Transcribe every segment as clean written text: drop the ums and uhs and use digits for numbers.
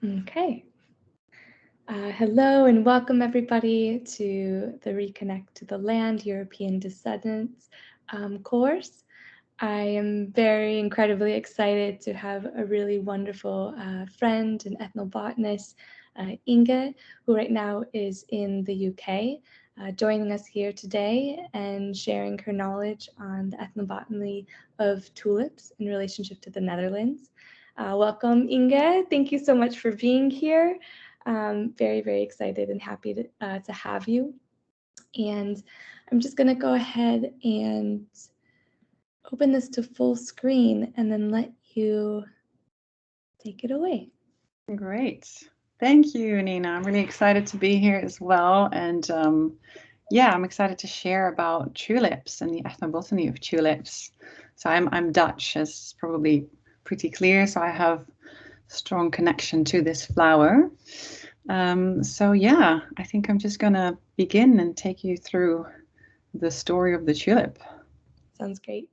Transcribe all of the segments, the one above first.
Okay. Hello and welcome everybody to the Reconnect to the Land European Descendants course. I am very incredibly excited to have a really wonderful friend and ethnobotanist, Inge, who right now is in the UK, joining us here today and sharing her knowledge on the ethnobotany of tulips in relationship to the Netherlands. Welcome, Inge. Thank you so much for being here. Very, very excited and happy to have you. And I'm just going to go ahead and open this to full screen and then let you take it away. Great. Thank you, Nina. I'm really excited to be here as well. And yeah, I'm excited to share about tulips and the ethnobotany of tulips. So I'm Dutch, as probably pretty clear. So I have strong connection to this flower. So yeah, I think I'm just gonna begin and take you through the story of the tulip. Sounds great.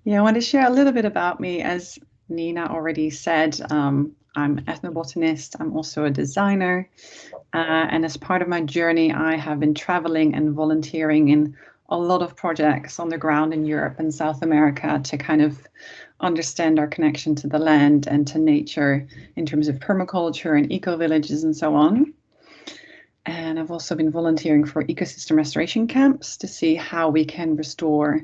Yeah, I want to share a little bit about me. As Nina already said, I'm an ethnobotanist. I'm also a designer. And as part of my journey, I have been traveling and volunteering in a lot of projects on the ground in Europe and South America to kind of understand our connection to the land and to nature in terms of permaculture and eco-villages and so on. And I've also been volunteering for ecosystem restoration camps to see how we can restore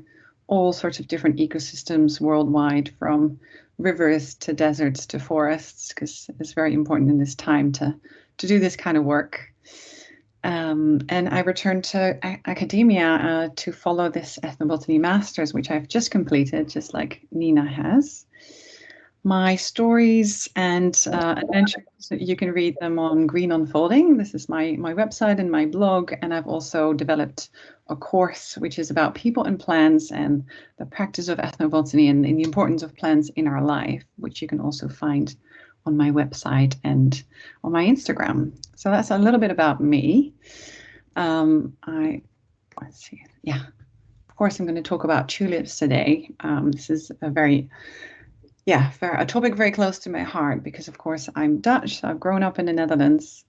all sorts of different ecosystems worldwide, from rivers to deserts to forests, because it's very important in this time to do this kind of work. And I returned to academia to follow this ethnobotany master's, which I've just completed, just like Nina has. My stories and adventures, you can read them on Green Unfolding. This is my website and my blog. And I've also developed a course which is about people and plants and the practice of ethnobotany and the importance of plants in our life, which you can also find on my website and on my Instagram. So that's a little bit about me. Let's see. Yeah, of course, I'm going to talk about tulips today. This is a topic very close to my heart because, of course, I'm Dutch. So I've grown up in the Netherlands.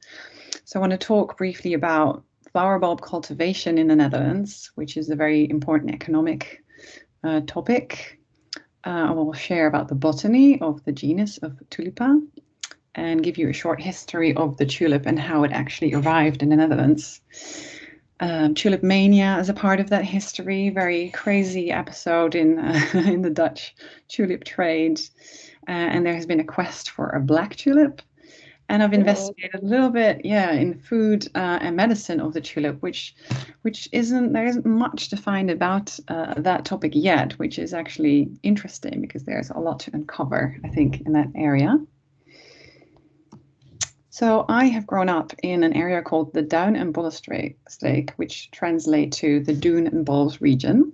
So I want to talk briefly about flower bulb cultivation in the Netherlands, which is a very important economic topic. I will share about the botany of the genus of Tulipa and give you a short history of the tulip and how it actually arrived in the Netherlands. Tulip mania is a part of that history, very crazy episode in the Dutch tulip trade. And there has been a quest for a black tulip. And I've investigated a little bit, in food and medicine of the tulip, which there isn't much to find about that topic yet, which is actually interesting because there's a lot to uncover, I think, in that area. So I have grown up in an area called the Duin and Bollenstreek, which translate to the Dune and Bols region.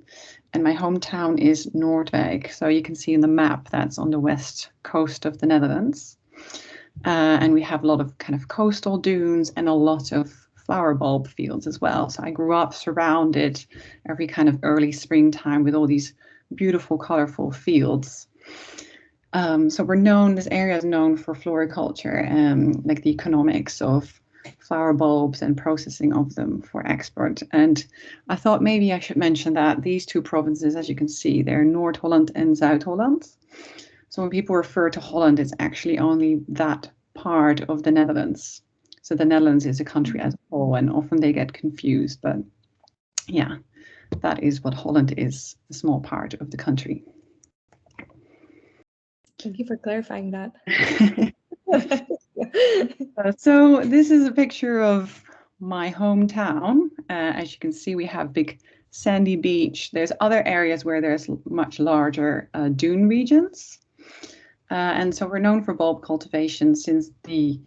And my hometown is Noordwijk. So you can see in the map that's on the west coast of the Netherlands. And we have a lot of kind of coastal dunes and a lot of flower bulb fields as well. So I grew up surrounded every kind of early springtime with all these beautiful, colorful fields. So this area is known for floriculture, like the economics of flower bulbs and processing of them for export. And I thought maybe I should mention that these two provinces, as you can see, they're Noord-Holland and Zuid-Holland. So when people refer to Holland, it's actually only that part of the Netherlands. So the Netherlands is a country as a whole, and often they get confused. But yeah, that is what Holland is, a small part of the country. Thank you for clarifying that. So this is a picture of my hometown. As you can see, we have big sandy beach. There's other areas where there's much larger dune regions. And so we're known for bulb cultivation since the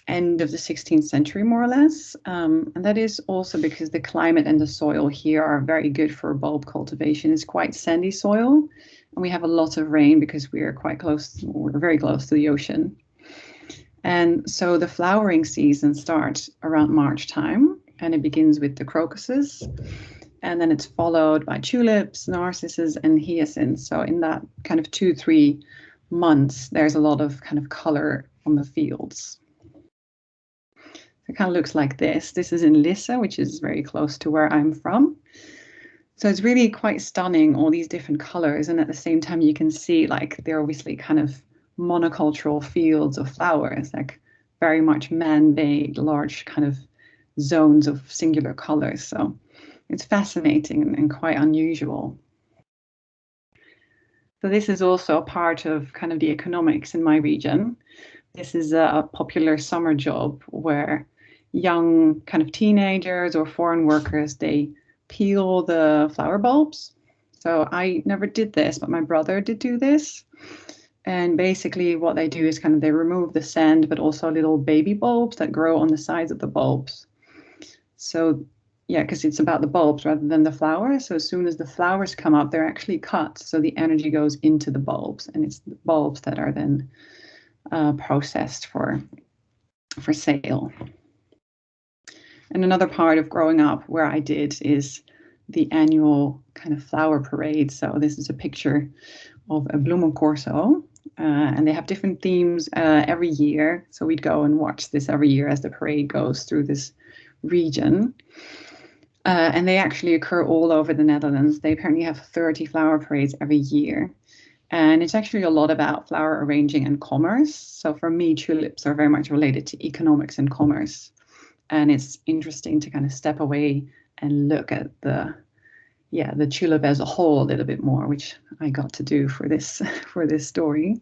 end of the 16th century, more or less. And that is also because the climate and the soil here are very good for bulb cultivation. It's quite sandy soil. And we have a lot of rain because we're very close to the ocean. And so the flowering season starts around March time, and it begins with the crocuses. And then it's followed by tulips, narcissus, and hyacinths. So in that kind of 2-3 months, there's a lot of kind of color on the fields. It kind of looks like this. This is in Lisse, which is very close to where I'm from. So it's really quite stunning, all these different colors. And at the same time, you can see like they're obviously kind of monocultural fields of flowers, like very much man-made, large kind of zones of singular colors. So it's fascinating and quite unusual. So this is also a part of kind of the economics in my region. This is a popular summer job where young kind of teenagers or foreign workers, they peel the flower bulbs. So I never did this, but my brother did do this. And basically what they do is kind of they remove the sand, but also little baby bulbs that grow on the sides of the bulbs. So yeah, because it's about the bulbs rather than the flowers. So as soon as the flowers come up, they're actually cut. So the energy goes into the bulbs, and it's the bulbs that are then processed for sale. And another part of growing up where I did is the annual kind of flower parade. So this is a picture of a BLOEMENCORSO, and they have different themes every year. So we'd go and watch this every year as the parade goes through this region. And they actually occur all over the Netherlands. They apparently have 30 flower parades every year. And it's actually a lot about flower arranging and commerce. So for me, tulips are very much related to economics and commerce. And it's interesting to kind of step away and look at the tulip as a whole a little bit more, which I got to do for this story.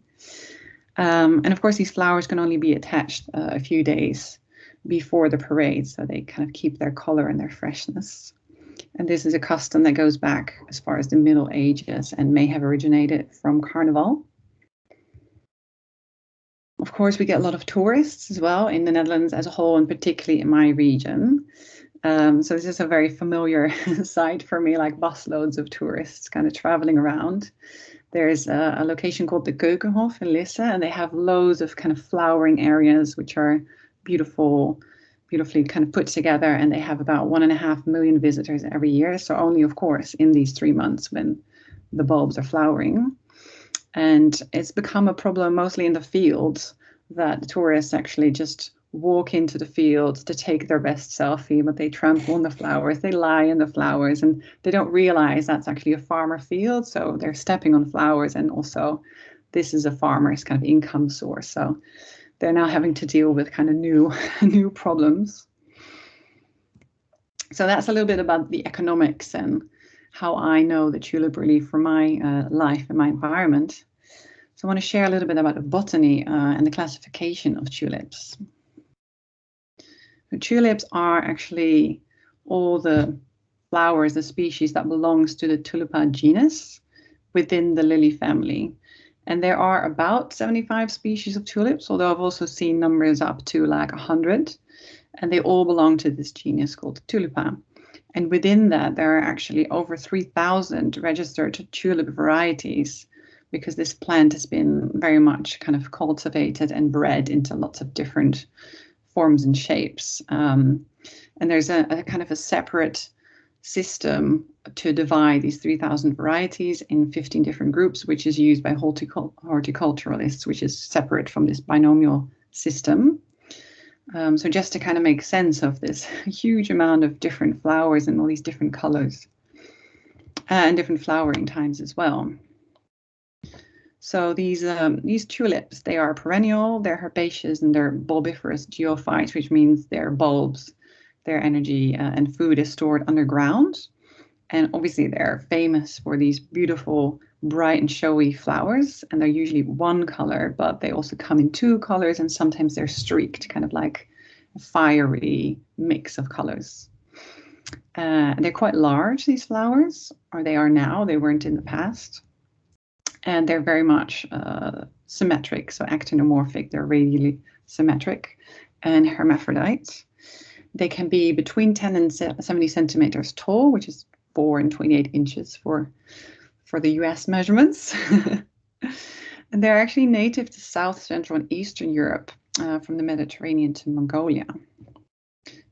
And of course, these flowers can only be attached a few days before the parade, so they kind of keep their color and their freshness. And this is a custom that goes back as far as the Middle Ages and may have originated from Carnival. Of course, we get a lot of tourists as well in the Netherlands as a whole, and particularly in my region. So this is a very familiar sight for me, like busloads of tourists kind of traveling around. There's a location called the Keukenhof in Lisse, and they have loads of kind of flowering areas, which are beautifully kind of put together, and they have about 1.5 million visitors every year. So only, of course, in these 3 months when the bulbs are flowering. And it's become a problem mostly in the fields that the tourists actually just walk into the fields to take their best selfie, but they trample on the flowers, they lie in the flowers, and they don't realize that's actually a farmer field. So they're stepping on flowers, and also this is a farmer's kind of income source. So they're now having to deal with kind of new problems. So that's a little bit about the economics and how I know the tulip really for my life and my environment. So I want to share a little bit about the botany and the classification of tulips. So tulips are actually all the flowers, the species that belongs to the Tulipa genus within the lily family. And there are about 75 species of tulips, although I've also seen numbers up to like 100. And they all belong to this genus called Tulipa. And within that, there are actually over 3,000 registered tulip varieties, because this plant has been very much kind of cultivated and bred into lots of different forms and shapes. And there's a kind of a separate system to divide these 3,000 varieties in 15 different groups, which is used by horticulturalists, which is separate from this binomial system. So just to kind of make sense of this huge amount of different flowers and all these different colors and different flowering times as well. So these tulips, they are perennial, they're herbaceous, and they're bulbiferous geophytes, which means their bulbs, their energy and food is stored underground. And obviously they're famous for these beautiful, bright and showy flowers. And they're usually one color, but they also come in 2 colors, and sometimes they're streaked, kind of like a fiery mix of colors. They're quite large, these flowers, or they are now, they weren't in the past. And they're very much symmetric, so actinomorphic, they're radially symmetric and hermaphrodite. They can be between 10 and 70 centimeters tall, which is 4 and 28 inches for the US measurements. And they're actually native to South, Central, and Eastern Europe, from the Mediterranean to Mongolia.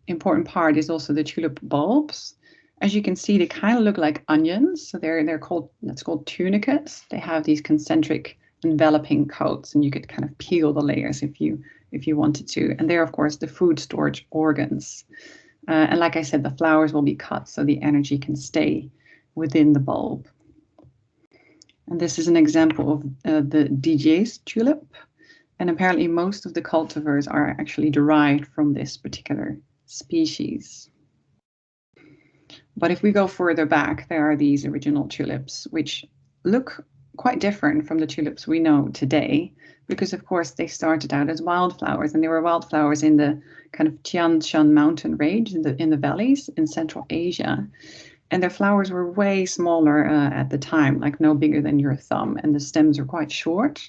Important part is also the tulip bulbs. As you can see, they kind of look like onions. So that's called tunicates. They have these concentric enveloping coats, and you could kind of peel the layers if you wanted to. And they're, of course, the food storage organs. And like I said, the flowers will be cut so the energy can stay within the bulb. And this is an example of the DJ's tulip. And apparently most of the cultivars are actually derived from this particular species. But if we go further back, there are these original tulips, which look quite different from the tulips we know today, because of course they started out as wildflowers, and they were wildflowers in the kind of Tian Shan mountain range in the valleys in Central Asia. And their flowers were way smaller at the time, like no bigger than your thumb, and the stems are quite short.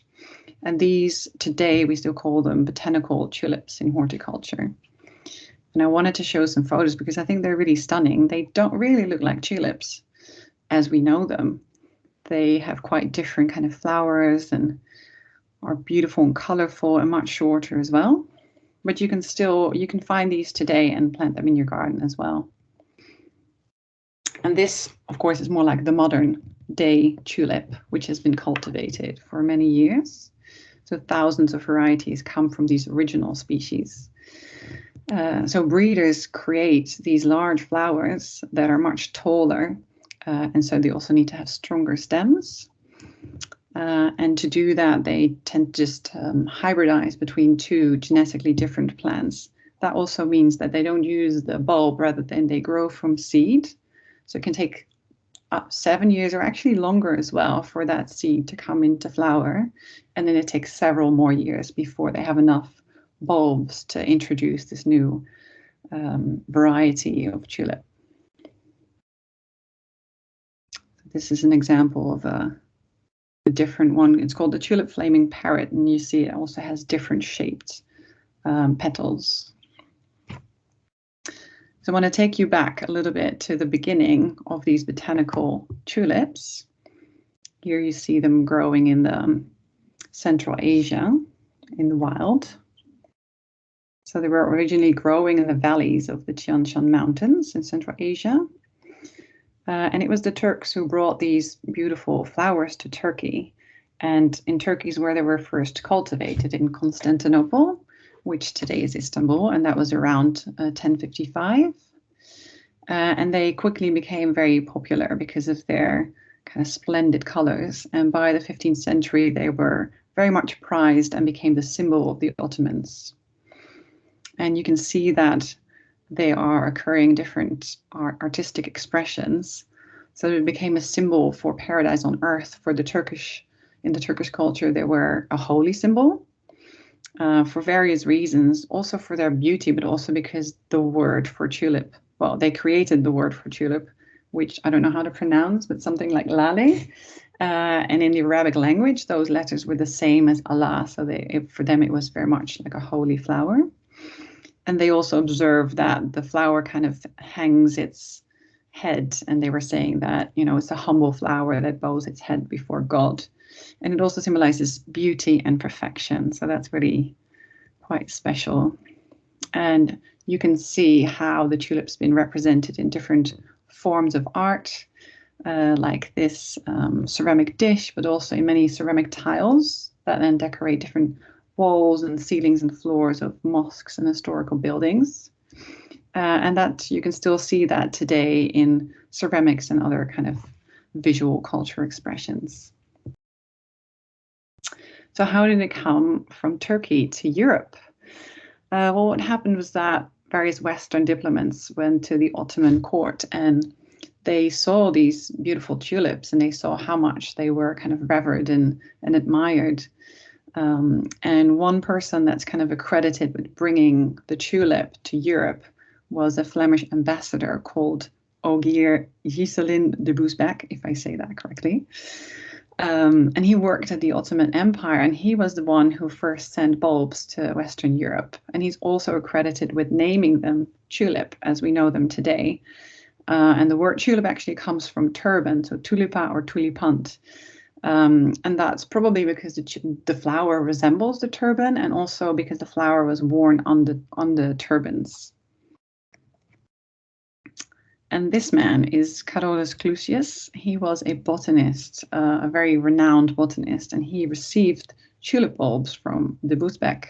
And these, today, we still call them botanical tulips in horticulture. And I wanted to show some photos because I think they're really stunning. They don't really look like tulips as we know them. They have quite different kind of flowers and are beautiful and colorful and much shorter as well. But you can find these today and plant them in your garden as well. And this, of course, is more like the modern day tulip, which has been cultivated for many years. So thousands of varieties come from these original species. So breeders create these large flowers that are much taller, and so they also need to have stronger stems. And to do that, they tend to just hybridize between two genetically different plants. That also means that they don't use the bulb, rather than they grow from seed. So it can take up 7 years or actually longer as well for that seed to come into flower. And then it takes several more years before they have enough bulbs to introduce this new variety of tulip. This is an example of a different one. It's called the tulip flaming parrot, and you see it also has different shaped petals. So I want to take you back a little bit to the beginning of these botanical tulips. Here you see them growing in the Central Asia in the wild. So they were originally growing in the valleys of the Tian Shan Mountains in Central Asia. And it was the Turks who brought these beautiful flowers to Turkey. And in Turkey is where they were first cultivated, in Constantinople, which today is Istanbul, and that was around 1055. And they quickly became very popular because of their kind of splendid colors. And by the 15th century, they were very much prized and became the symbol of the Ottomans. And you can see that they are occurring different artistic expressions. So it became a symbol for paradise on earth for the Turkish. In the Turkish culture, they were a holy symbol for various reasons, also for their beauty, but also because the word for tulip, well, they created the word for tulip, which I don't know how to pronounce, but something like lale. And in the Arabic language, those letters were the same as Allah. So for them, it was very much like a holy flower. And they also observed that the flower kind of hangs its head. And they were saying that, you know, it's a humble flower that bows its head before God. And it also symbolizes beauty and perfection. So that's really quite special. And you can see how the tulip's been represented in different forms of art, like this ceramic dish, but also in many ceramic tiles that then decorate different walls and ceilings and floors of mosques and historical buildings. And that you can still see that today in ceramics and other kind of visual culture expressions. So how did it come from Turkey to Europe? Well, what happened was that various Western diplomats went to the Ottoman court and they saw these beautiful tulips and they saw how much they were kind of revered and admired. And one person that's kind of accredited with bringing the tulip to Europe was a Flemish ambassador called Ogier Ghiselin de Bousbecq, if I say that correctly. And he worked at the Ottoman Empire, and he was the one who first sent bulbs to Western Europe. And he's also accredited with naming them tulip as we know them today. And the word tulip actually comes from turban, so tulipa or tulipant. And that's probably because the flower resembles the turban, and also because the flower was worn on the turbans. And this man is Carolus Clusius. He was a botanist, a very renowned botanist, and he received tulip bulbs from de Boesbeck.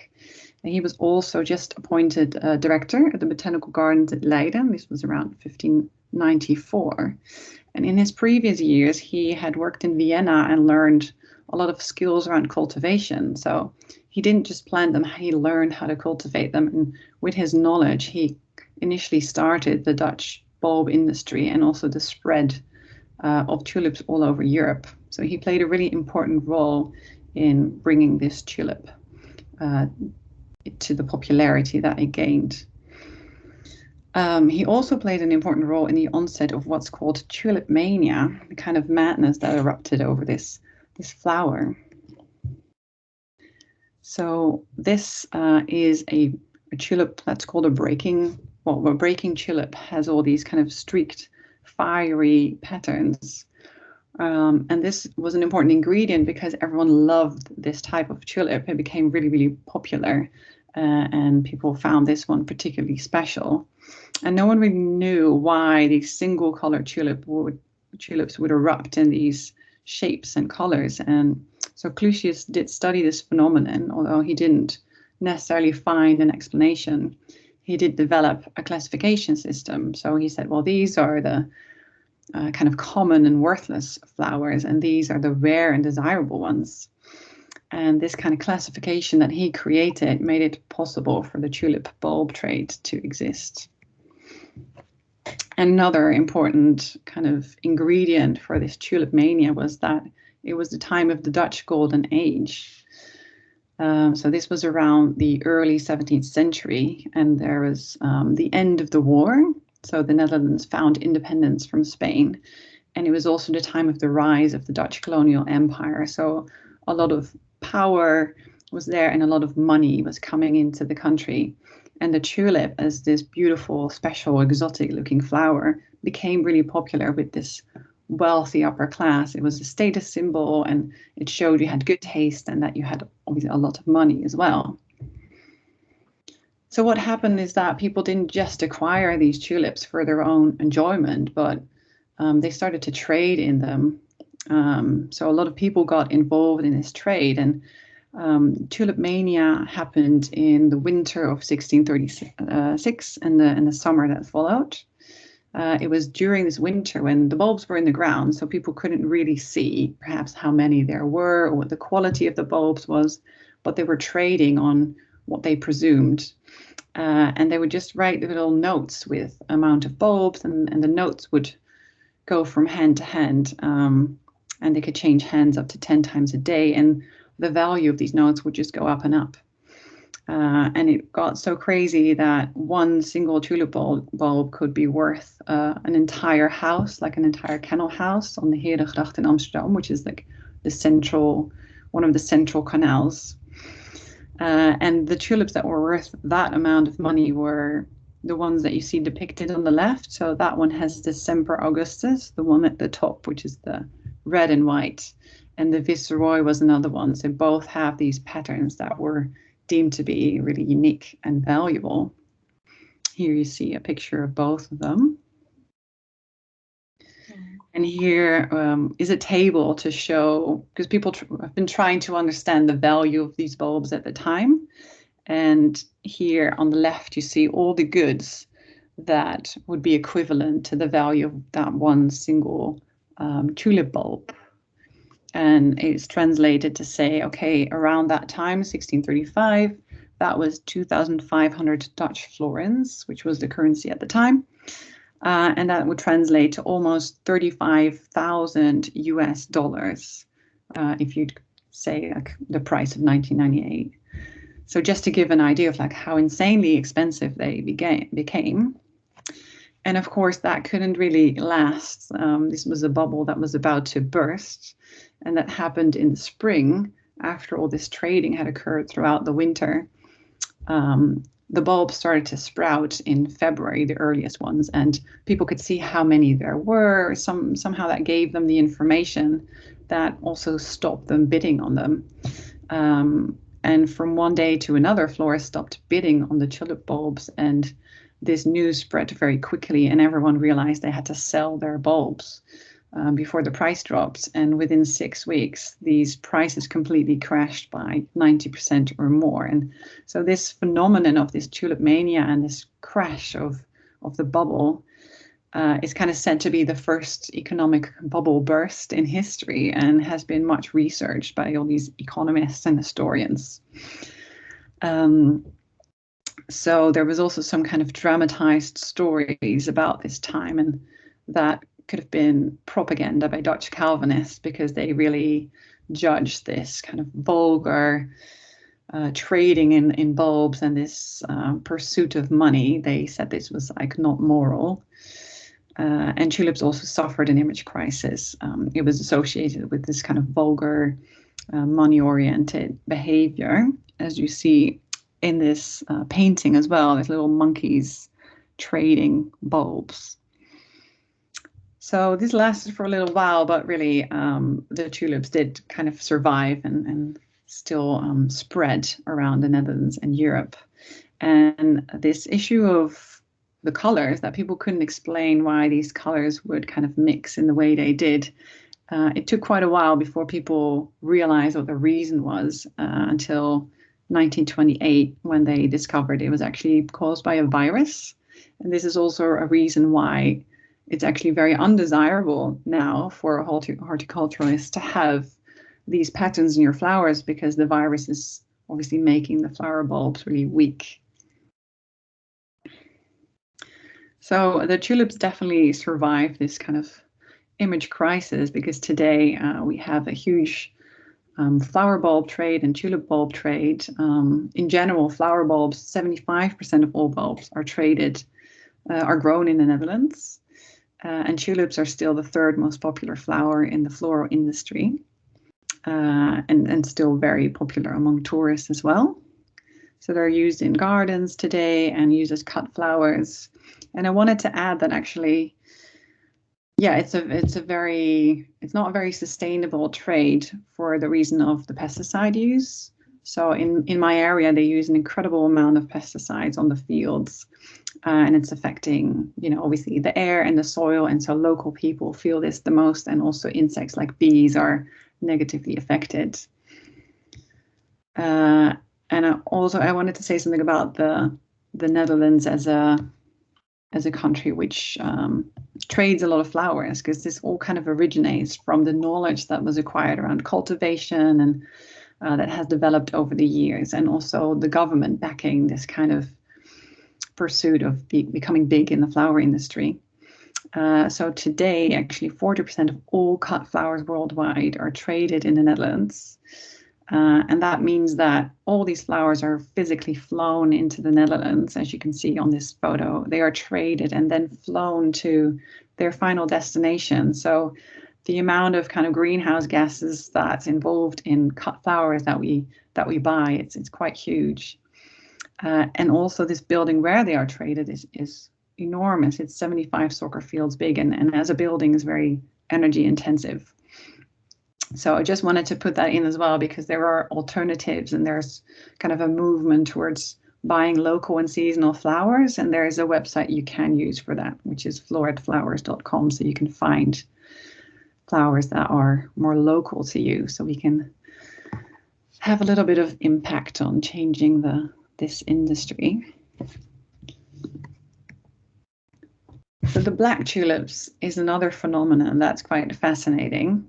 And he was also just appointed director at the Botanical Gardens at Leiden. This was around 1594. And in his previous years, he had worked in Vienna and learned a lot of skills around cultivation. So he didn't just plant them, he learned how to cultivate them. And with his knowledge, he initially started the Dutch bulb industry and also the spread of tulips all over Europe. So he played a really important role in bringing this tulip to the popularity that it gained. He also played an important role in the onset of what's called tulip mania, the kind of madness that erupted over this flower. So this is a tulip that's called a breaking tulip, has all these kind of streaked, fiery patterns. And this was an important ingredient because everyone loved this type of tulip. It became really, really popular, and people found this one particularly special. And no one really knew why these single color tulips would erupt in these shapes and colors. And so Clusius did study this phenomenon, although he didn't necessarily find an explanation. He did develop a classification system. So he said, well, these are the kind of common and worthless flowers, and these are the rare and desirable ones. And this kind of classification that he created made it possible for the tulip bulb trade to exist. Another important kind of ingredient for this tulip mania was that it was the time of the Dutch Golden Age. So this was around the early 17th century, and there was the end of the war. So the Netherlands found independence from Spain, and it was also the time of the rise of the Dutch colonial empire. So a lot of power was there and a lot of money was coming into the country. And the tulip, as this beautiful, special, exotic looking flower, became really popular with this wealthy upper class. It was a status symbol, and it showed you had good taste and that you had obviously a lot of money as well. So what happened is that people didn't just acquire these tulips for their own enjoyment, but they started to trade in them. So a lot of people got involved in this trade, and tulip mania happened in the winter of 1636 and the summer that followed. It was during this winter when the bulbs were in the ground, so people couldn't really see perhaps how many there were or what the quality of the bulbs was, but they were trading on what they presumed. And they would just write little notes with amount of bulbs, and the notes would go from hand to hand, and they could change hands up to 10 times a day, and the value of these notes would just go up and up. And it got so crazy that one single tulip bulb could be worth an entire house, like an entire kennel house on the Herengracht in Amsterdam, which is like one of the central canals. And the tulips that were worth that amount of money were the ones that you see depicted on the left. So that one has the Semper Augustus, the one at the top, which is the red and white. And the Viceroy was another one. So both have these patterns that were deemed to be really unique and valuable. Here you see a picture of both of them. And here is a table to show, because people have been trying to understand the value of these bulbs at the time. And here on the left, you see all the goods that would be equivalent to the value of that one single tulip bulb. And it's translated to say, okay, around that time, 1635, that was 2,500 Dutch florins, which was the currency at the time. And that would translate to almost 35,000 US dollars, if you'd say like the price of 1998. So just to give an idea of like how insanely expensive they became. And of course, that couldn't really last. This was a bubble that was about to burst. And that happened in the spring after all this trading had occurred throughout the winter. The bulbs started to sprout in February, the earliest ones, and people could see how many there were. Somehow that gave them the information that also stopped them bidding on them. And from one day to another, florists stopped bidding on the tulip bulbs, and this news spread very quickly, and everyone realized they had to sell their bulbs before the price dropped. And within 6 weeks, these prices completely crashed by 90% or more. And so this phenomenon of this tulip mania and this crash of the bubble is kind of said to be the first economic bubble burst in history, and has been much researched by all these economists and historians. So there was also some kind of dramatized stories about this time, and that could have been propaganda by Dutch Calvinists, because they really judged this kind of vulgar trading in bulbs and this pursuit of money. They said this was like not moral. And tulips also suffered an image crisis. It was associated with this kind of vulgar, money-oriented behavior, as you see in this painting as well. There's little monkeys trading bulbs. So this lasted for a little while, but really the tulips did kind of survive and still spread around the Netherlands and Europe. And this issue of the colors, that people couldn't explain why these colors would kind of mix in the way they did. It took quite a while before people realized what the reason was, until 1928, when they discovered it was actually caused by a virus. And this is also a reason why it's actually very undesirable now for a horticulturalist to have these patterns in your flowers, because the virus is obviously making the flower bulbs really weak. So the tulips definitely survive this kind of image crisis, because today we have a huge flower bulb trade and tulip bulb trade. In general, flower bulbs, 75% of all bulbs are traded, are grown in the Netherlands. And tulips are still the third most popular flower in the floral industry, and still very popular among tourists as well. So they're used in gardens today and used as cut flowers. And I wanted to add that actually, yeah, it's not a very sustainable trade for the reason of the pesticide use. So in my area, they use an incredible amount of pesticides on the fields, and it's affecting, obviously the air and the soil. And so local people feel this the most, and also insects like bees are negatively affected. And I wanted to say something about the Netherlands as a country which trades a lot of flowers, because this all kind of originates from the knowledge that was acquired around cultivation and that has developed over the years, and also the government backing this kind of pursuit of becoming big in the flower industry. So today, actually, 40% of all cut flowers worldwide are traded in the Netherlands. And that means that all these flowers are physically flown into the Netherlands, as you can see on this photo. They are traded and then flown to their final destination. So the amount of kind of greenhouse gases that's involved in cut flowers that we buy, it's quite huge. And also this building where they are traded is enormous. It's 75 soccer fields big, and as a building is very energy intensive. So I just wanted to put that in as well, because there are alternatives, and there's kind of a movement towards buying local and seasonal flowers. And there is a website you can use for that, which is floretflowers.com. So you can find flowers that are more local to you, so we can have a little bit of impact on changing this industry. So the black tulips is another phenomenon that's quite fascinating.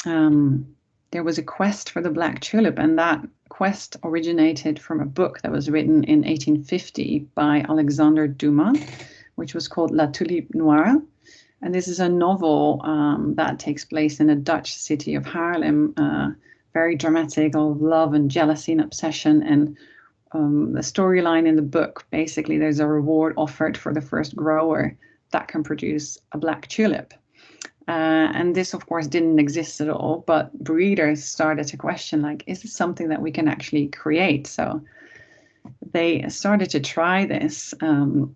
There was a quest for the black tulip, and that quest originated from a book that was written in 1850 by Alexander Dumas, which was called La Tulipe Noire. And this is a novel that takes place in a Dutch city of Haarlem, very dramatic, of love and jealousy and obsession. And the storyline in the book, basically, there's a reward offered for the first grower that can produce a black tulip. And this, of course, didn't exist at all, but breeders started to question, like, is this something that we can actually create? So they started to try this, and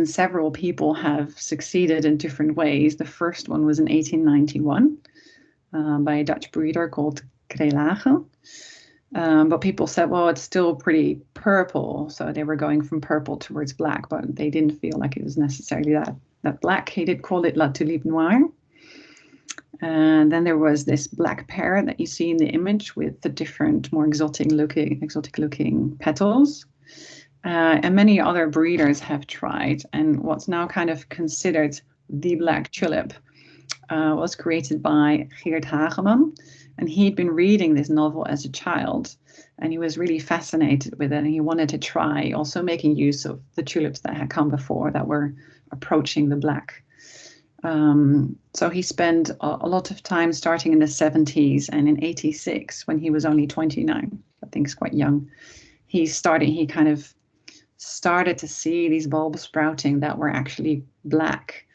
several people have succeeded in different ways. The first one was in 1891 by a Dutch breeder called Krelage. But people said, well, it's still pretty purple. So they were going from purple towards black, but they didn't feel like it was necessarily that black. He did call it La Tulipe Noire. And then there was this black pear that you see in the image with the different, more exotic looking petals. And many other breeders have tried. And what's now kind of considered the black tulip was created by Geert Hageman. And he'd been reading this novel as a child, and he was really fascinated with it. And he wanted to try also making use of the tulips that had come before that were approaching the black. So he spent a lot of time starting in the 70s, and in 86, when he was only 29, I think is quite young, he kind of started to see these bulbs sprouting that were actually black.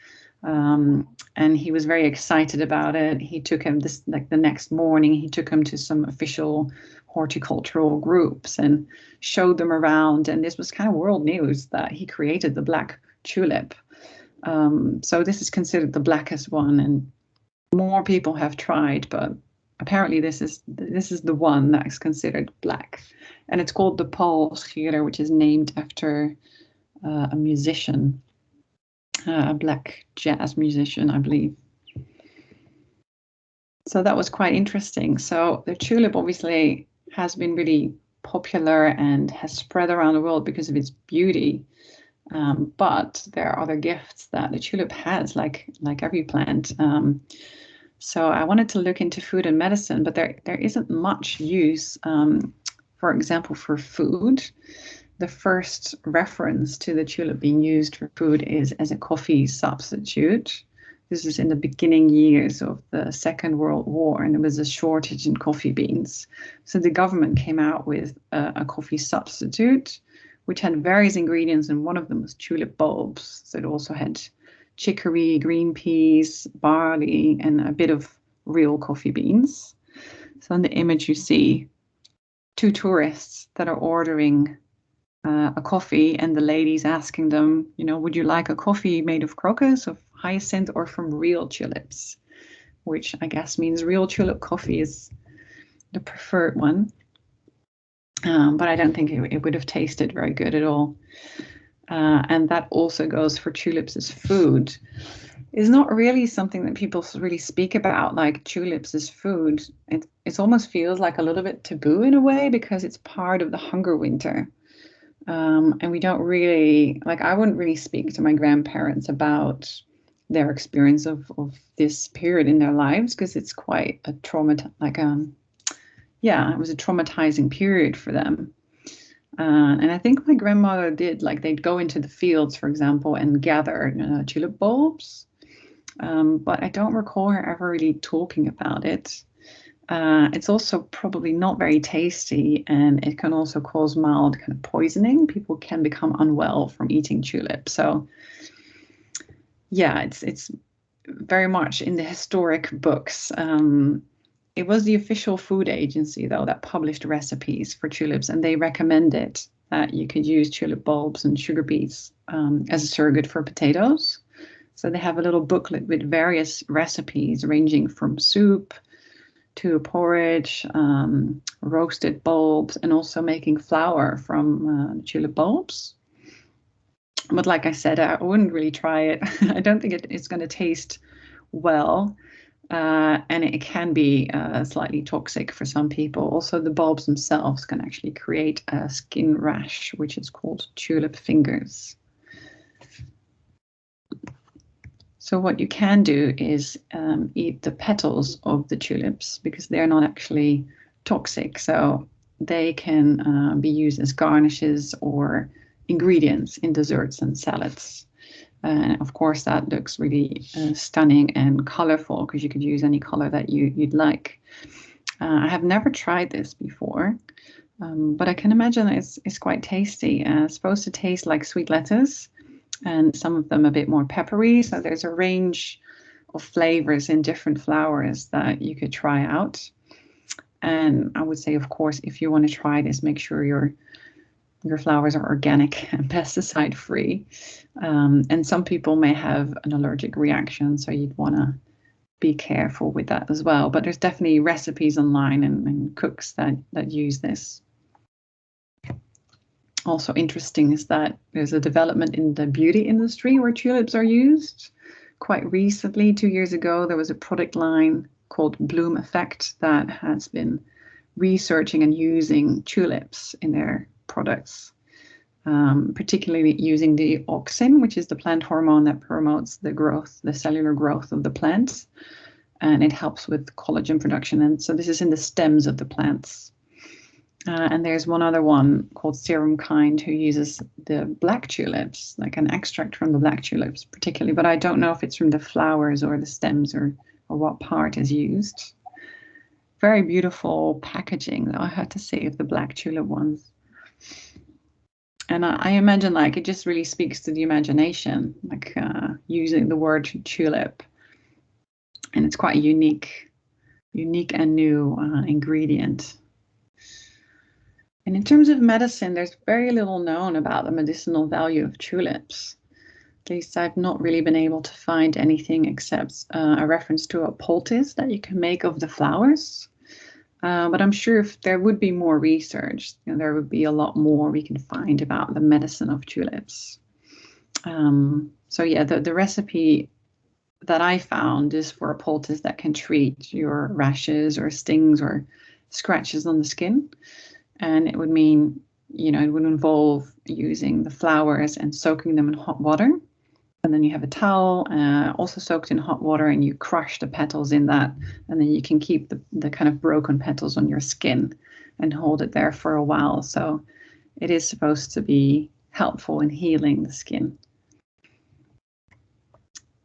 And he was very excited about it. He took him the next morning, he took him to some official horticultural groups and showed them around. And this was kind of world news that he created the black tulip. So this is considered the blackest one, and more people have tried, but apparently this is the one that is considered black. And it's called the Paulsgier, which is named after a musician, a black jazz musician, I believe. So that was quite interesting. So the tulip obviously has been really popular and has spread around the world because of its beauty. But there are other gifts that the tulip has, like every plant. So I wanted to look into food and medicine, but there isn't much use, for example, for food. The first reference to the tulip being used for food is as a coffee substitute. This is in the beginning years of the Second World War, and there was a shortage in coffee beans. So the government came out with a coffee substitute, which had various ingredients, and one of them was tulip bulbs. So it also had chicory, green peas, barley, and a bit of real coffee beans. So in the image you see two tourists that are ordering a coffee, and the lady's asking them, would you like a coffee made of crocus, of hyacinth, or from real tulips? Which I guess means real tulip coffee is the preferred one. But I don't think it would have tasted very good at all. And that also goes for tulips as food. It's not really something that people really speak about, like tulips as food. It almost feels like a little bit taboo in a way, because it's part of the hunger winter. And we don't really, I wouldn't really speak to my grandparents about their experience of this period in their lives, because it's quite a it was a traumatizing period for them. And I think my grandmother did, they'd go into the fields, for example, and gather tulip bulbs. But I don't recall her ever really talking about it. It's also probably not very tasty, and it can also cause mild kind of poisoning. People can become unwell from eating tulip. So yeah, it's very much in the historic books. It was the official food agency, though, that published recipes for tulips, and they recommended that you could use tulip bulbs and sugar beets as a surrogate for potatoes. So they have a little booklet with various recipes ranging from soup to porridge, roasted bulbs, and also making flour from tulip bulbs. But like I said, I wouldn't really try it. I don't think it's going to taste well. And it can be slightly toxic for some people. Also, the bulbs themselves can actually create a skin rash, which is called tulip fingers. So what you can do is eat the petals of the tulips, because they're not actually toxic. So they can be used as garnishes or ingredients in desserts and salads. And of course, that looks really stunning and colorful, because you could use any color that you'd like. I have never tried this before, but I can imagine it's quite tasty. It's supposed to taste like sweet lettuce, and some of them a bit more peppery. So there's a range of flavors in different flowers that you could try out. And I would say, of course, if you want to try this, make sure your flowers are organic and pesticide free. And some people may have an allergic reaction, so you'd want to be careful with that as well. But there's definitely recipes online and cooks that use this. Also interesting is that there's a development in the beauty industry where tulips are used. Quite recently, 2 years ago, there was a product line called Bloom Effect that has been researching and using tulips in their products, particularly using the auxin, which is the plant hormone that promotes the growth, the cellular growth of the plants, and it helps with collagen production. And so this is in the stems of the plants. And there's one other one called Serum Kind who uses the black tulips, like an extract from the black tulips particularly, but I don't know if it's from the flowers or the stems or what part is used. Very beautiful packaging, though, I have to say, of the black tulip ones. And I imagine like it just really speaks to the imagination, like using the word tulip. And it's quite a unique and new ingredient. And in terms of medicine, there's very little known about the medicinal value of tulips. At least I've not really been able to find anything except a reference to a poultice that you can make of the flowers. But I'm sure if there would be more research, there would be a lot more we can find about the medicine of tulips. So yeah, the recipe that I found is for a poultice that can treat your rashes or stings or scratches on the skin. And it would mean, it would involve using the flowers and soaking them in hot water. And then you have a towel also soaked in hot water, and you crush the petals in that. And then you can keep the kind of broken petals on your skin and hold it there for a while. So it is supposed to be helpful in healing the skin.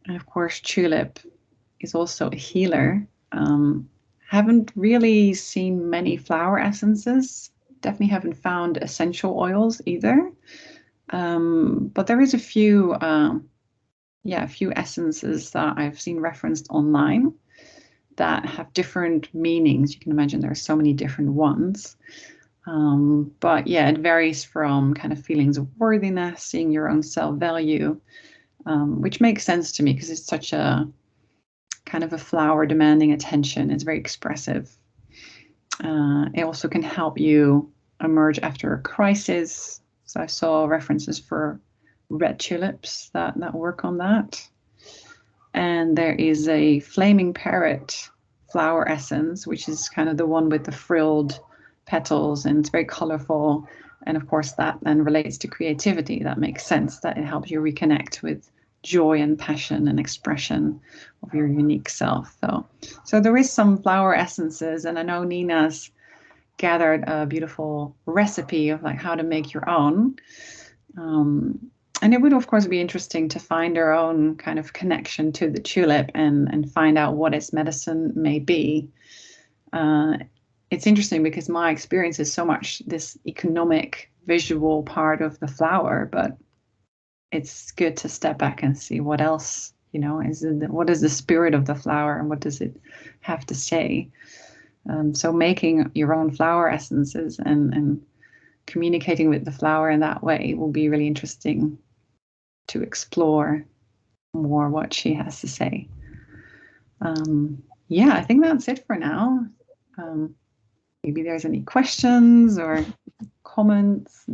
And of course, tulip is also a healer. Haven't really seen many flower essences. Definitely haven't found essential oils either. But there is a few essences that I've seen referenced online that have different meanings. You can imagine there are so many different ones. But yeah, it varies from kind of feelings of worthiness, seeing your own self-value, which makes sense to me because it's such a kind of a flower demanding attention. It's very expressive. It also can help you emerge after a crisis. So I saw references for red tulips that work on that. And there is a flaming parrot flower essence, which is kind of the one with the frilled petals, and it's very colorful. And of course, that then relates to creativity. That makes sense, that it helps you reconnect with joy and passion and expression of your unique self. So there is some flower essences, and I know Nina's gathered a beautiful recipe of like how to make your own. And it would, of course, be interesting to find our own kind of connection to the tulip and find out what its medicine may be. It's interesting because my experience is so much this economic, visual part of the flower, but it's good to step back and see what else, what is the spirit of the flower and what does it have to say. So making your own flower essences and communicating with the flower in that way will be really interesting to explore more what she has to say. I think that's it for now. Maybe there's any questions or comments.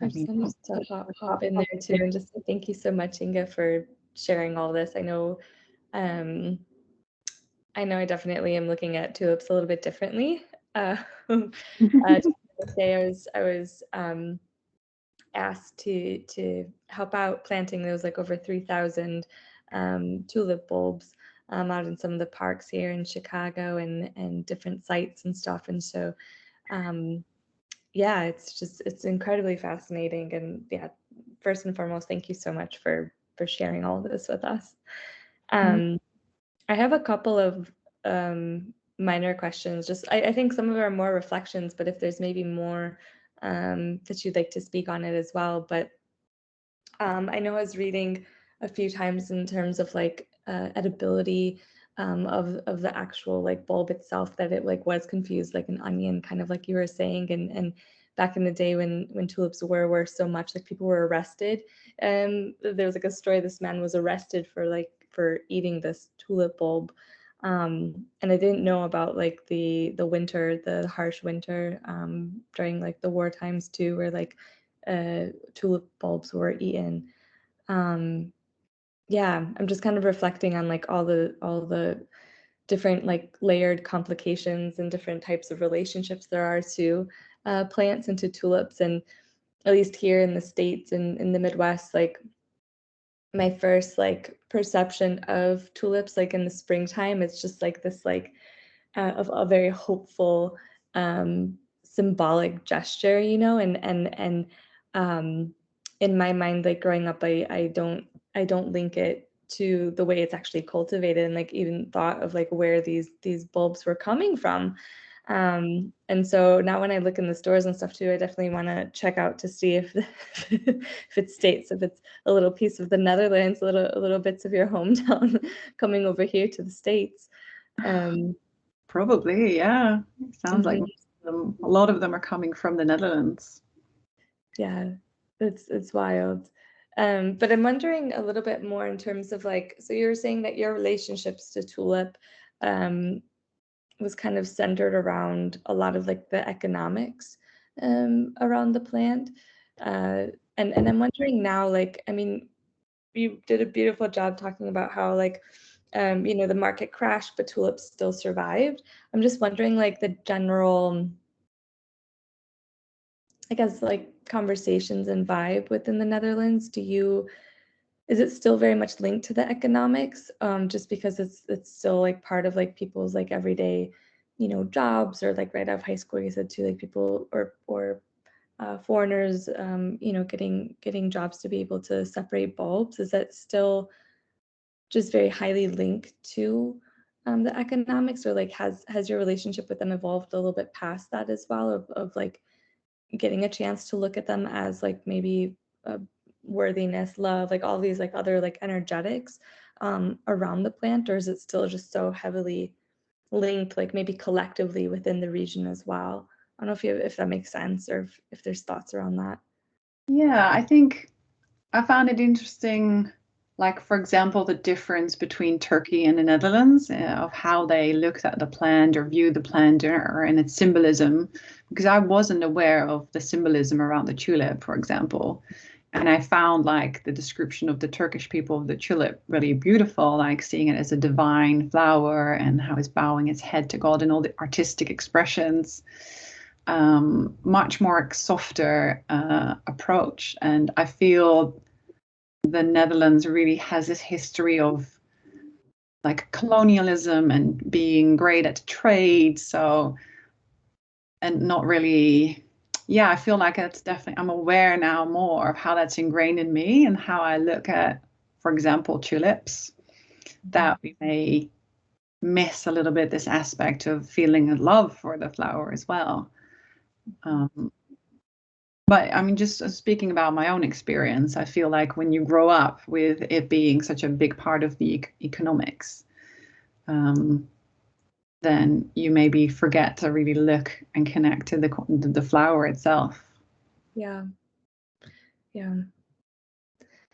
I just wanted to hop in there too and just say thank you so much, Inga, for sharing all this. I know I definitely am looking at tulips a little bit differently. Today I was asked to help out planting those like over 3,000 tulip bulbs out in some of the parks here in Chicago and different sites and stuff. And so, it's incredibly fascinating. And yeah, first and foremost, thank you so much for sharing all of this with us. I have a couple of minor questions. Just I think some of them are more reflections, but if there's maybe more that you'd like to speak on it as well. But I know I was reading a few times in terms of like edibility of the actual like bulb itself, that it like was confused like an onion, kind of like you were saying, and back in the day when tulips were so much, like people were arrested. There was like a story, this man was arrested for for eating this tulip bulb. And I didn't know about like the winter, the harsh winter during like the war times too, where like tulip bulbs were eaten. Yeah, I'm just kind of reflecting on like all the different like layered complications and different types of relationships there are to plants and to tulips. And at least here in the States and in the Midwest, like my first like perception of tulips like in the springtime, it's just like this like of a very hopeful symbolic gesture, you know, and in my mind, like growing up, I don't link it to the way it's actually cultivated, and like even thought of like where these bulbs were coming from. And so now when I look in the stores and stuff too, I definitely want to check out to see if if it states, if it's a little piece of the Netherlands, a little bits of your hometown coming over here to the States. Probably, yeah. It sounds like Mhm. most of them, a lot of them are coming from the Netherlands. Yeah, it's wild. But I'm wondering a little bit more in terms of like, so you were saying that your relationships to tulip um, was kind of centered around a lot of like the economics around the plant. Uh, and I'm wondering now, like, I mean, you did a beautiful job talking about how like you know, the market crashed, but tulips still survived. I'm just wondering like the general, I guess, like conversations and vibe within the Netherlands. Is it still very much linked to the economics? Just because it's still like part of like people's like everyday, you know, jobs, or like right out of high school, you said too, like people or foreigners, you know, getting jobs to be able to separate bulbs. Is that still just very highly linked to the economics, or like has your relationship with them evolved a little bit past that as well, of like getting a chance to look at them as like maybe worthiness, love, like all these like other like energetics around the plant, or is it still just so heavily linked, like maybe collectively within the region as well? I don't know if that makes sense, or if there's thoughts around that. Yeah, I think I found it interesting, like, for example, the difference between Turkey and the Netherlands, of how they looked at the plant or viewed the plant and its symbolism, because I wasn't aware of the symbolism around the tulip, for example. And I found like the description of the Turkish people of the tulip really beautiful, like seeing it as a divine flower and how it's bowing its head to God and all the artistic expressions. Much more softer approach. And I feel the Netherlands really has this history of like colonialism and being great at trade. So, and not really, yeah, I feel like it's definitely, I'm aware now more of how that's ingrained in me and how I look at, for example, tulips, that we may miss a little bit this aspect of feeling a love for the flower as well. But I mean, just speaking about my own experience, I feel like when you grow up with it being such a big part of the economics, then you maybe forget to really look and connect to the flower itself. Yeah, yeah.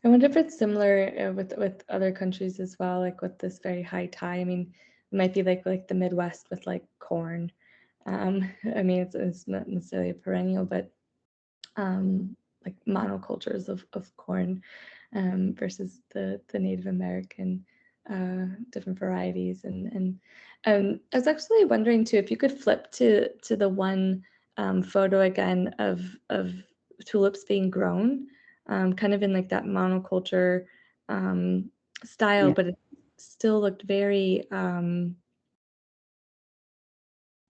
I wonder if it's similar with other countries as well, like with this very high tie. I mean, it might be like the Midwest with like corn. I mean, it's not necessarily a perennial, but like monocultures of corn versus the Native American different varieties. And I was actually wondering too, if you could flip to the one photo again of tulips being grown, kind of in like that monoculture style, Yeah. but it still looked very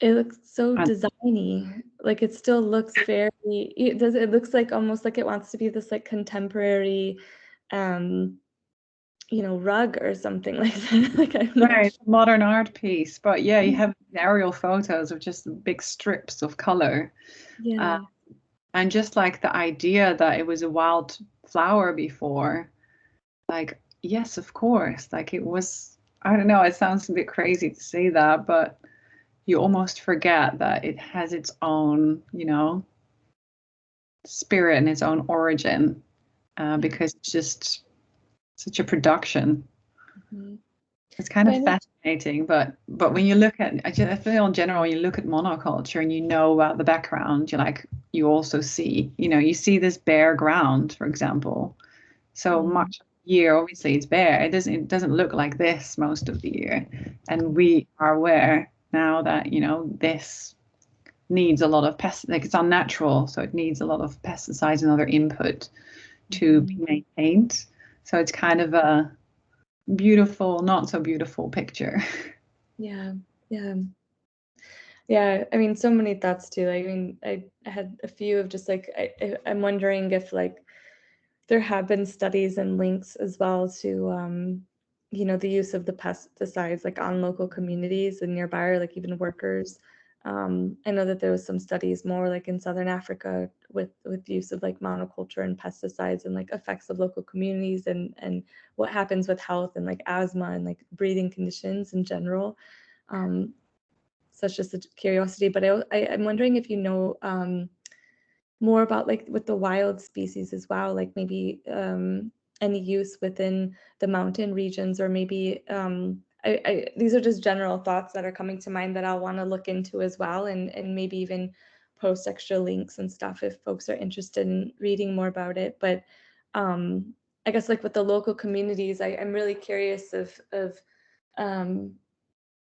it looks so And designy. Like it still looks very, it looks like almost like it wants to be this like contemporary um you know, rug or something like that. Like I'm not right, sure. modern art piece. But yeah, you have aerial photos of just big strips of color. Uh, Yeah. and just like the idea that it was a wild flower before, like, yes, of course. Like it was, I don't know, it sounds a bit crazy to say that, but you almost forget that it has its own, spirit and its own origin, Yeah. because it's just such a production. Mhm. It's kind of Yeah, fascinating, but when you look at, I feel in general, when you look at monoculture and you know about the background, you also see, you see this bare ground, for example. So much of the year, obviously, it's bare. It doesn't look like this most of the year, and we are aware now that this needs a lot of like it's unnatural, so it needs a lot of pesticides and other input to be maintained. So it's kind of a beautiful, not so beautiful picture. yeah, yeah. Yeah, I mean, so many thoughts too. I mean, I had a few of just like I'm wondering if like there have been studies and links as well to the use of the pesticides like on local communities and nearby, or like even workers. I know that there was some studies more like in Southern Africa with use of like monoculture and pesticides and like effects of local communities and what happens with health and like asthma and like breathing conditions in general. Such as a curiosity, but I'm wondering if you know more about like with the wild species as well, like maybe any use within the mountain regions, or maybe these are just general thoughts that are coming to mind that I'll want to look into as well, and maybe even post extra links and stuff if folks are interested in reading more about it. But I guess like with the local communities, I'm really curious of um,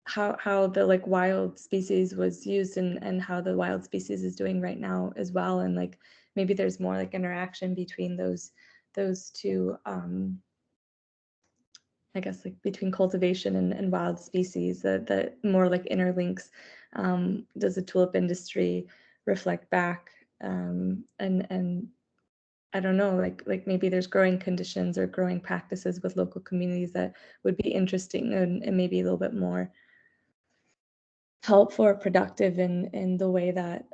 how the like wild species was used and how the wild species is doing right now as well, and like maybe there's more like interaction between those two I guess like between cultivation and wild species, that more like interlinks. Does the tulip industry reflect back, and I don't know, like maybe there's growing conditions or growing practices with local communities that would be interesting and maybe a little bit more helpful or productive in the way that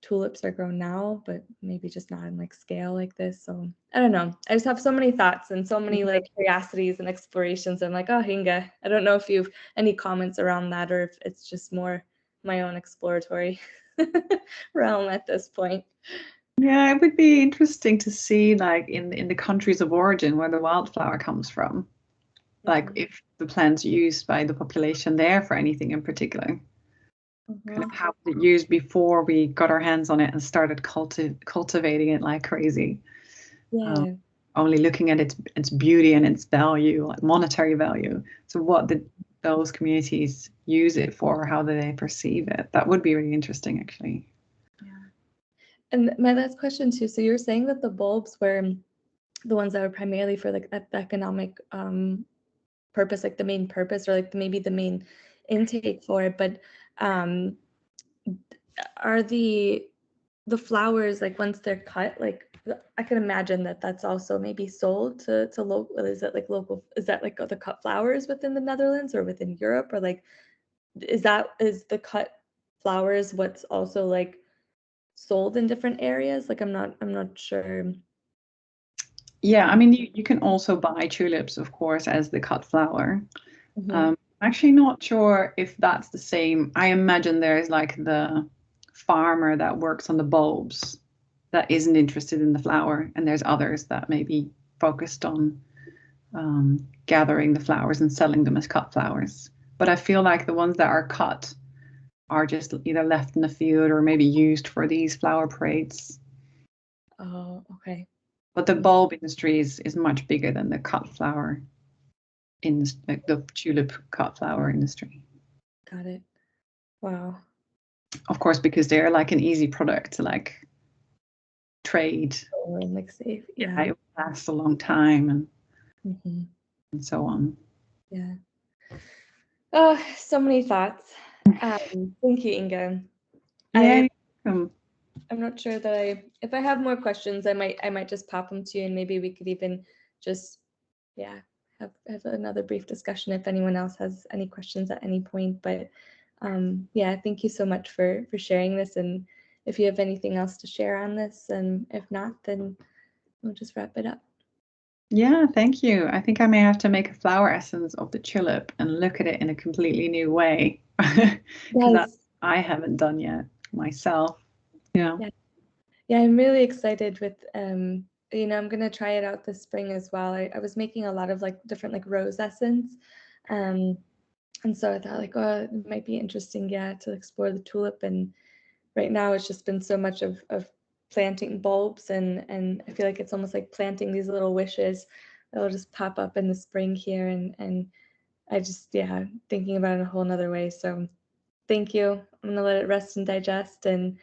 tulips are grown now, but maybe just not in like scale like this. So I don't know. I just have so many thoughts and so many like curiosities and explorations. I'm like, oh, Hinga, I don't know if you've any comments around that or if it's just more my own exploratory realm at this point. Yeah, it would be interesting to see, like in the countries of origin where the wildflower comes from, like if the plant's used by the population there for anything in particular. Kind of how was it used before we got our hands on it and started cultivating it like crazy. Yeah. Only looking at its beauty and its value, like monetary value. So what did those communities use it for? How do they perceive it? That would be really interesting, actually. Yeah. And my last question too. So you were saying that the bulbs were the ones that were primarily for like the economic purpose, like the main purpose, or like maybe the main intake for it. But um, are the flowers, like once they're cut, like I can imagine that that's also maybe sold to local. Is it like local? Is that like the cut flowers within the Netherlands or within Europe, or like is the cut flowers what's also like sold in different areas? Like I'm not sure. Yeah, I mean, you can also buy tulips, of course, as the cut flower. Mhm. Actually not sure if that's the same. I imagine there's like the farmer that works on the bulbs that isn't interested in the flower, and there's others that may be focused on gathering the flowers and selling them as cut flowers. But I feel like the ones that are cut are just either left in the field or maybe used for these flower parades. Oh, okay. But the bulb industry is much bigger than the cut flower in like the tulip cut flower industry. Got it. Wow. Of course, because they're like an easy product to like trade. Or like safe. Yeah, Yeah. it lasts a long time Mhm. and so on. Yeah. Oh, so many thoughts. Thank you, Inga. Yeah, I you're welcome. I'm not sure that if I have more questions, I might just pop them to you, and maybe we could even just yeah have another brief discussion if anyone else has any questions at any point. But yeah, thank you so much for sharing this, and if you have anything else to share on this, and if not, then we'll just wrap it up. Yeah, thank you. I think I may have to make a flower essence of the tulip and look at it in a completely new way because that Yes. I haven't done yet myself. Yeah. Yeah. Yeah, I'm really excited with you know, I'm gonna try it out this spring as well. I was making a lot of like different like rose essence. And so I thought like, oh, it might be interesting, yeah, to explore the tulip. And right now it's just been so much of planting bulbs, and I feel like it's almost like planting these little wishes that'll just pop up in the spring here. And I just, yeah, thinking about it in a whole nother way. So thank you. I'm gonna let it rest and digest. And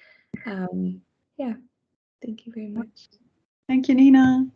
yeah, thank you very much. Thank you, Nina.